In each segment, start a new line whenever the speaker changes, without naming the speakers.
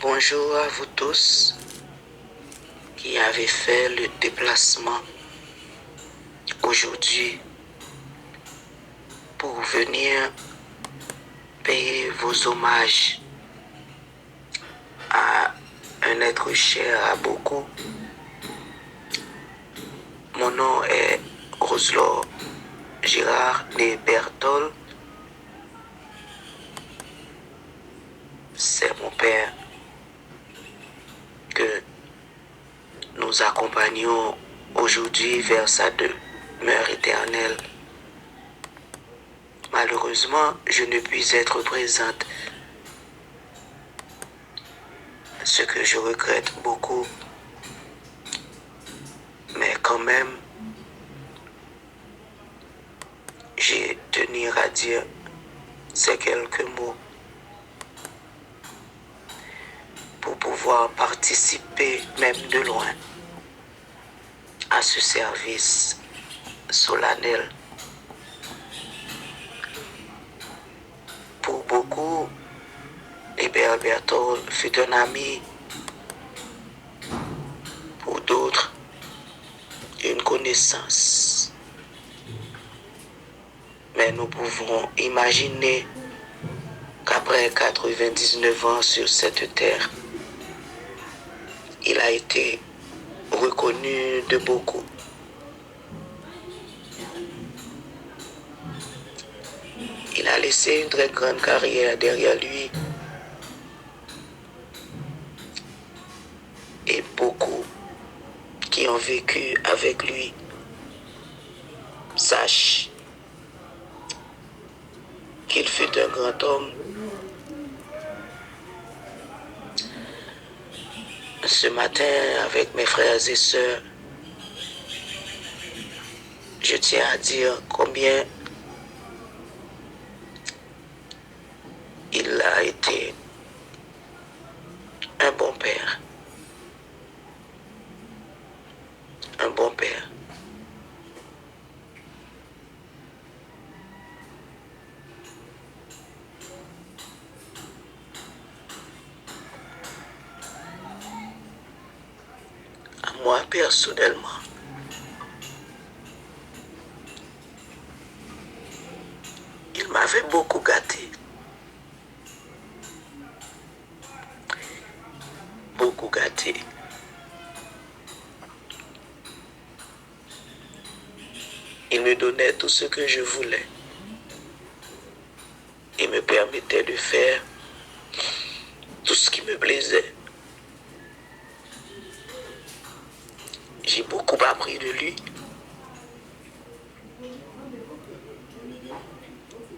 Bonjour à vous tous qui avez fait le déplacement aujourd'hui pour venir payer vos hommages à un être cher à beaucoup. Mon nom est Roselot Girard de Bertol. C'est mon père que nous accompagnons aujourd'hui vers sa demeure éternelle. Malheureusement, je ne puis être présente, ce que je regrette beaucoup. Mais quand même, j'ai tenu à dire ces quelques mots pour pouvoir participer, même de loin, à ce service solennel. Pour beaucoup, Hébert Bertol fut un ami. Pour d'autres, une connaissance. Mais nous pouvons imaginer qu'après 99 ans sur cette terre, il a été reconnu de beaucoup. Il a laissé une très grande carrière derrière lui et beaucoup qui ont vécu avec lui sachent qu'il fut un grand homme. Ce matin, avec mes frères et sœurs, je tiens à dire combien il a été un bon père. Un bon père. À moi personnellement, il m'avait beaucoup gâté. Beaucoup gâté. Il me donnait tout ce que je voulais. Il me permettait de faire tout ce qui me plaisait. J'ai beaucoup appris de lui.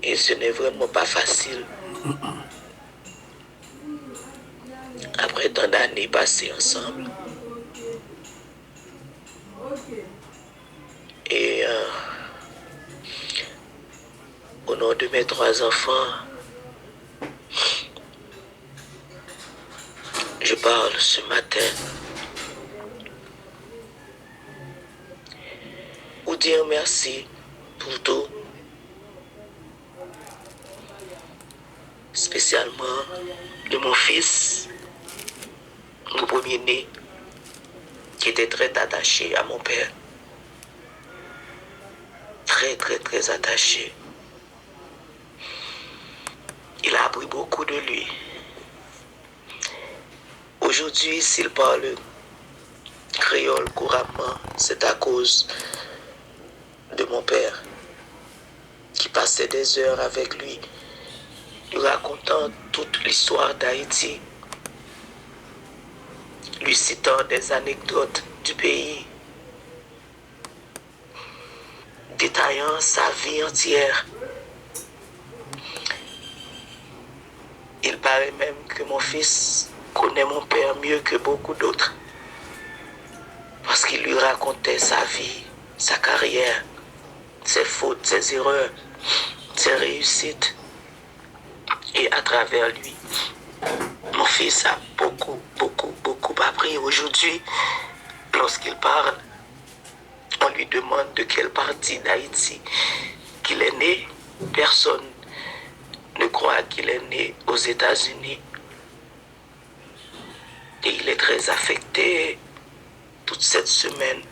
Et ce n'est vraiment pas facile. Après tant d'années passées ensemble. Et au nom de mes 3 enfants, je parle ce matin pour dire merci pour tout. Spécialement de mon fils, mon premier-né, qui était très attaché à mon père. Très, très, très attaché. Il a appris beaucoup de lui. Aujourd'hui, s'il parle créole couramment, c'est à cause de mon père, qui passait des heures avec lui, lui racontant toute l'histoire d'Haïti, lui citant des anecdotes du pays, détaillant sa vie entière. Il paraît même que mon fils connaît mon père mieux que beaucoup d'autres, parce qu'il lui racontait sa vie, sa carrière, ses fautes, ses erreurs, ses réussites. Et à travers lui, mon fils a beaucoup, beaucoup, beaucoup appris. Aujourd'hui, lorsqu'il parle, on lui demande de quelle partie d'Haïti qu'il est né. Personne ne croit qu'il est né aux États-Unis. Et il est très affecté toute cette semaine.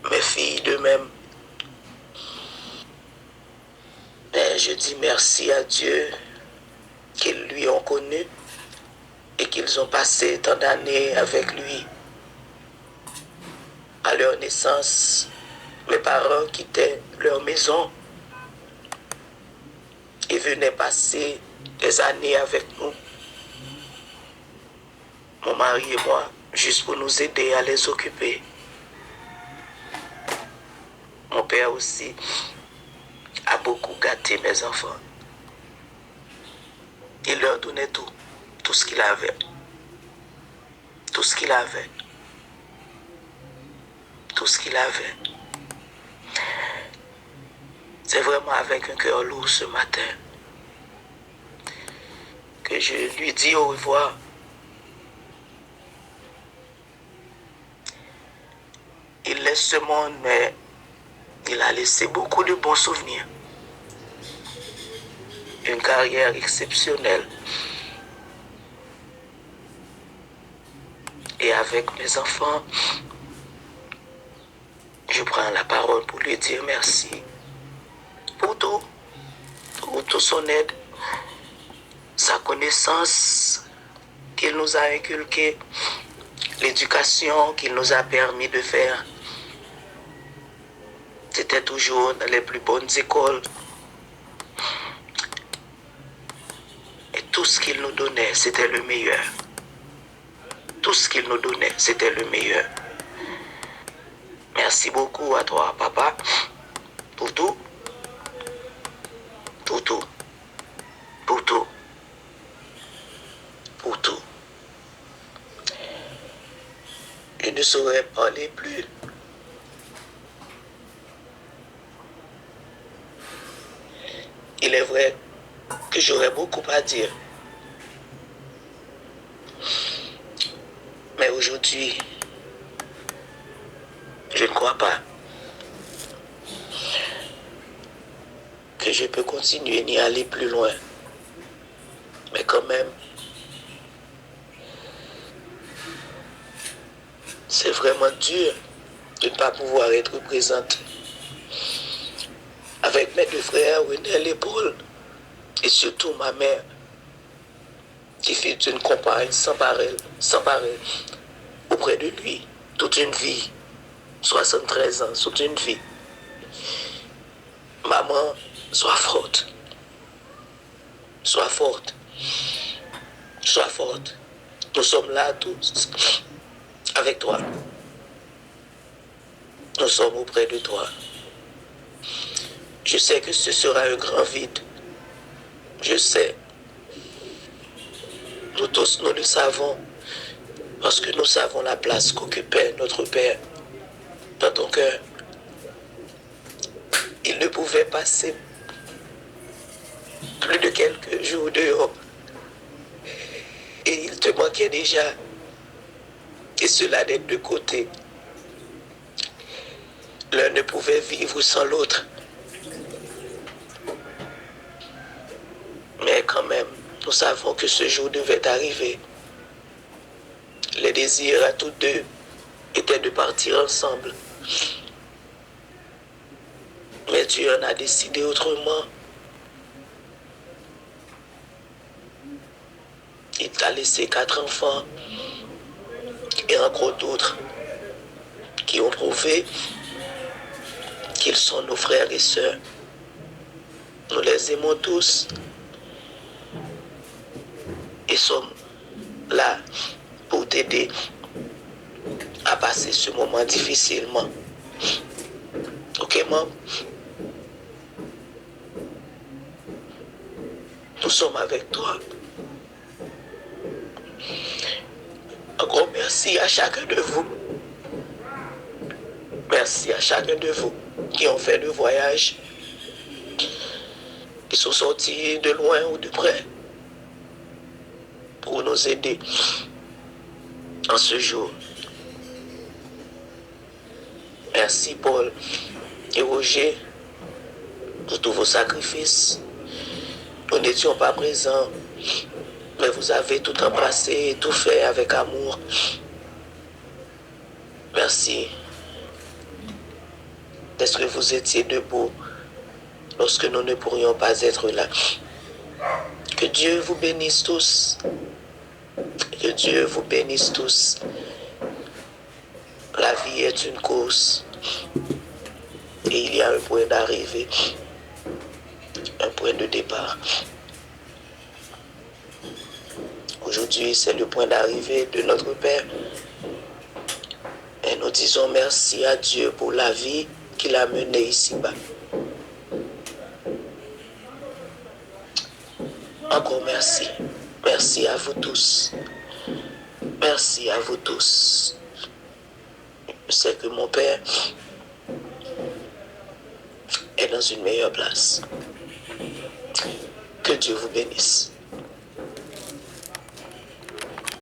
Mes filles de même. Mais je dis merci à Dieu qu'ils lui ont connu et qu'ils ont passé tant d'années avec lui. À leur naissance, mes parents quittaient leur maison et venaient passer des années avec nous, mon mari et moi, juste pour nous aider à les occuper. Mon père aussi a beaucoup gâté mes enfants. Il leur donnait tout ce qu'il avait. Tout ce qu'il avait. Tout ce qu'il avait. C'est vraiment avec un cœur lourd ce matin que je lui dis au revoir. Il laisse ce monde, mais il a laissé beaucoup de bons souvenirs. Une carrière exceptionnelle. Et avec mes enfants, je prends la parole pour lui dire merci pour toute son aide, sa connaissance qu'il nous a inculquée, l'éducation qu'il nous a permis de faire. C'était toujours dans les plus bonnes écoles. Et tout ce qu'il nous donnait, c'était le meilleur. Tout ce qu'il nous donnait, c'était le meilleur. Merci beaucoup à toi, papa, pour tout. Pour tout. Pour tout. Pour tout. Je ne saurais parler plus. Il est vrai que j'aurais beaucoup à dire. Mais aujourd'hui, je ne crois pas que je peux continuer ni aller plus loin. Mais quand même, c'est vraiment dur de ne pas pouvoir être présente avec mes deux frères, René à l'épaule, et surtout ma mère, qui fut une compagne sans pareil auprès de lui, toute une vie, 73 ans, toute une vie. Maman, sois forte. Sois forte. Sois forte. Nous sommes là tous avec toi. Nous sommes auprès de toi. Je sais que ce sera un grand vide. Je sais. Nous tous, nous le savons. Parce que nous savons la place qu'occupait notre Père dans ton cœur. Il ne pouvait passer plus de quelques jours dehors. Et il te manquait déjà. Et cela d'être de côté. L'un ne pouvait vivre sans l'autre. Mais quand même, nous savons que ce jour devait arriver. Les désirs à tous deux étaient de partir ensemble. Mais Dieu en a décidé autrement. Il t'a laissé 4 enfants et encore d'autres qui ont prouvé qu'ils sont nos frères et sœurs. Nous les aimons tous et sommes là pour t'aider à passer ce moment difficilement. Ok, maman? Nous sommes avec toi. Un grand merci à chacun de vous. Merci à chacun de vous qui ont fait le voyage, qui sont sortis de loin ou de près pour nous aider en ce jour. Merci Paul et Roger pour tous vos sacrifices. Nous n'étions pas présents, Mais vous avez tout embrassé et tout fait avec amour. Merci. Est-ce que vous étiez debout lorsque nous ne pourrions pas être là? Que Dieu vous bénisse tous. Que Dieu vous bénisse tous. La vie est une course. Et il y a un point d'arrivée. Un point de départ. Aujourd'hui, c'est le point d'arrivée de notre Père. Et nous disons merci à Dieu pour la vie qu'il a menée ici-bas. Encore merci. Merci à vous tous. Merci à vous tous. Je sais que mon Père est dans une meilleure place. Que Dieu vous bénisse.